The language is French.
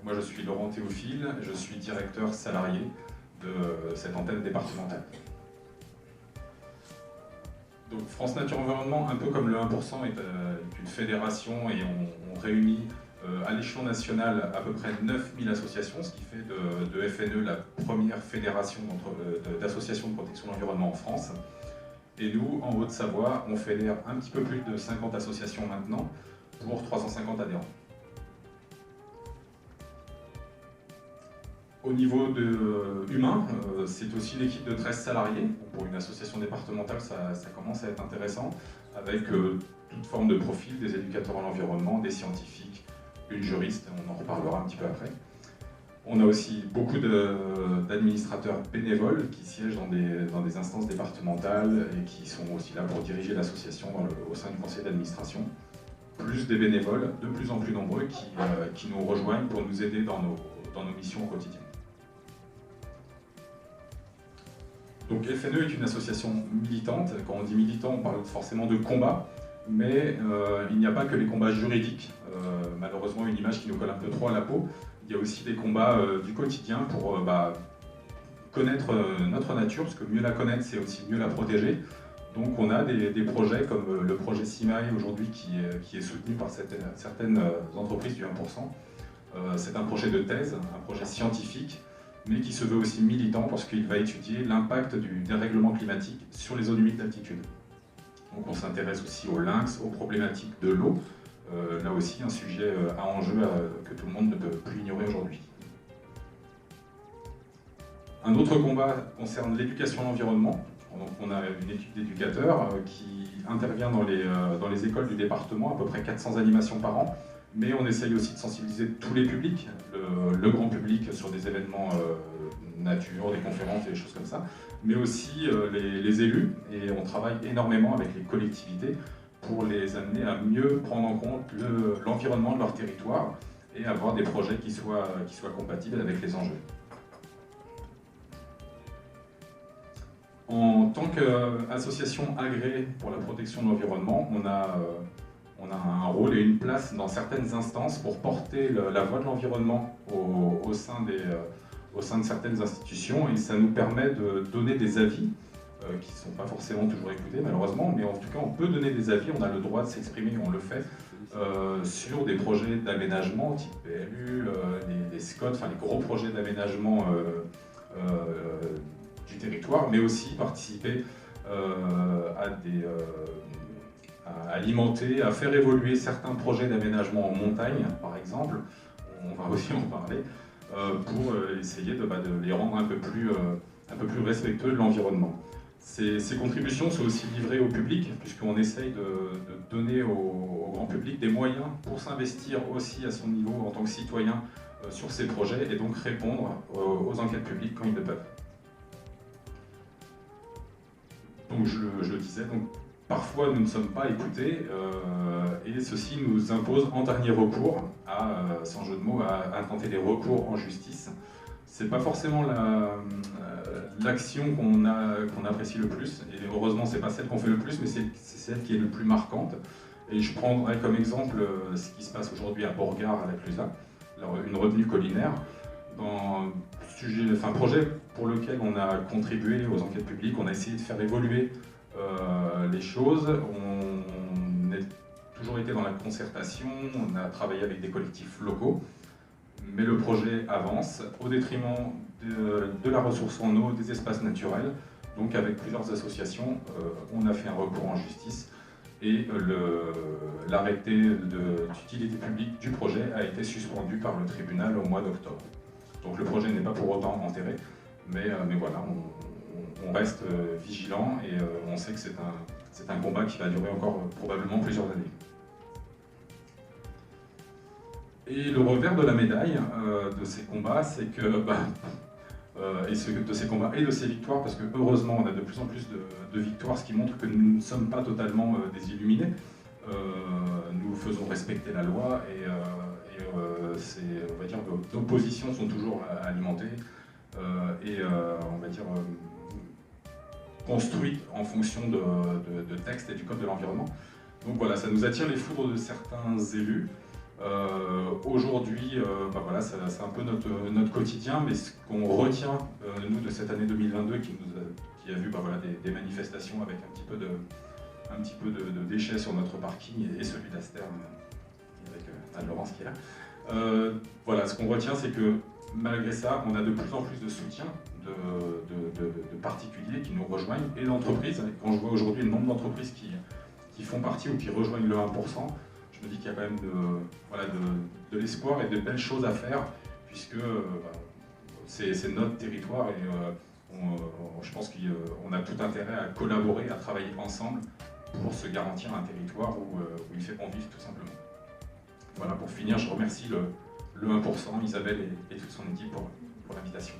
Moi je suis Laurent Théophile, je suis directeur salarié de cette antenne départementale. Donc France Nature Environnement, un peu comme le 1%, est une fédération et on réunit à l'échelon national à peu près 9000 associations, ce qui fait de FNE la première fédération d'associations de protection de l'environnement en France. Et nous, en Haute-Savoie, on fédère un petit peu plus de 50 associations maintenant pour 350 adhérents. Au niveau humain, c'est aussi une équipe de 13 salariés. Pour une association départementale, ça commence à être intéressant, avec toute forme de profil, des éducateurs en environnement, des scientifiques, une juriste, on en reparlera un petit peu après. On a aussi beaucoup d'administrateurs bénévoles qui siègent dans des instances départementales et qui sont aussi là pour diriger l'association au sein du conseil d'administration. Plus des bénévoles, de plus en plus nombreux, qui nous rejoignent pour nous aider dans nos missions au quotidien. Donc FNE est une association militante. Quand on dit militant, on parle forcément de combat, mais il n'y a pas que les combats juridiques. Malheureusement, une image qui nous colle un peu trop à la peau. Il y a aussi des combats du quotidien pour connaître notre nature, parce que mieux la connaître, c'est aussi mieux la protéger. Donc on a des projets comme le projet CIMAE aujourd'hui qui est soutenu par certaines entreprises du 1%. C'est un projet de thèse, un projet scientifique, mais qui se veut aussi militant parce qu'il va étudier l'impact du dérèglement climatique sur les zones humides d'altitude. Donc on s'intéresse aussi au lynx, aux problématiques de l'eau. Là aussi un sujet à enjeu que tout le monde ne peut plus ignorer aujourd'hui. Un autre combat concerne l'éducation à l'environnement. Donc on a une équipe d'éducateurs qui intervient dans les écoles du département, à peu près 400 animations par an. Mais on essaye aussi de sensibiliser tous les publics, le grand public sur des événements nature, des conférences et des choses comme ça, mais aussi les élus, et on travaille énormément avec les collectivités pour les amener à mieux prendre en compte l'environnement de leur territoire et avoir des projets qui soient compatibles avec les enjeux. En tant qu'association agréée pour la protection de l'environnement, on a un rôle et une place dans certaines instances pour porter la voix de l'environnement au sein de certaines institutions, et ça nous permet de donner des avis qui ne sont pas forcément toujours écoutés malheureusement, mais en tout cas on peut donner des avis, on a le droit de s'exprimer, on le fait, sur des projets d'aménagement type PLU, les SCOT, enfin les gros projets d'aménagement du territoire, mais aussi participer à alimenter, à faire évoluer certains projets d'aménagement en montagne, par exemple, on va aussi en parler, pour essayer de les rendre un peu plus respectueux de l'environnement. Ces contributions sont aussi livrées au public, puisqu'on essaye de donner au grand public des moyens pour s'investir aussi à son niveau en tant que citoyen sur ces projets, et donc répondre aux enquêtes publiques quand ils le peuvent. Donc je le disais, donc, parfois nous ne sommes pas écoutés et ceci nous impose en dernier recours, sans jeu de mots, à tenter des recours en justice. C'est pas forcément l'action qu'on apprécie le plus, et heureusement c'est pas celle qu'on fait le plus, mais c'est celle qui est le plus marquante. Et je prendrai comme exemple ce qui se passe aujourd'hui à Borgard, à la Clusaz, une retenue collinaire, dans un projet pour lequel on a contribué aux enquêtes publiques, on a essayé de faire évoluer les choses, on a toujours été dans la concertation, on a travaillé avec des collectifs locaux, mais le projet avance au détriment de la ressource en eau, des espaces naturels. Donc avec plusieurs associations, on a fait un recours en justice et l'arrêté d'utilité publique du projet a été suspendu par le tribunal au mois d'octobre. Donc le projet n'est pas pour autant enterré, mais voilà, on reste vigilant et on sait que c'est un combat qui va durer encore probablement plusieurs années. Et le revers de la médaille de ces combats, c'est que, de ces combats et de ces victoires, parce que heureusement on a de plus en plus de victoires, ce qui montre que nous ne sommes pas totalement des illuminés. Nous faisons respecter la loi et on va dire, nos positions sont toujours alimentées et on va dire construites en fonction de textes et du code de l'environnement. Donc voilà, ça nous attire les foudres de certains élus Aujourd'hui, bah voilà, c'est un peu notre quotidien, mais ce qu'on retient, nous, de cette année 2022, qui a vu bah voilà, des manifestations avec un petit peu de déchets sur notre parking et celui d'Aster, avec Anne-Laurence qui est là. Voilà, ce qu'on retient, c'est que malgré ça, on a de plus en plus de soutien de particuliers qui nous rejoignent et d'entreprises. Quand je vois aujourd'hui le nombre d'entreprises qui font partie ou qui rejoignent le 1%, je me dis qu'il y a quand même de l'espoir et de belles choses à faire, puisque c'est notre territoire et je pense qu'on a tout intérêt à collaborer, à travailler ensemble pour se garantir un territoire où il fait bon vivre tout simplement. Voilà, pour finir, je remercie le 1%, Isabelle et toute son équipe pour l'invitation.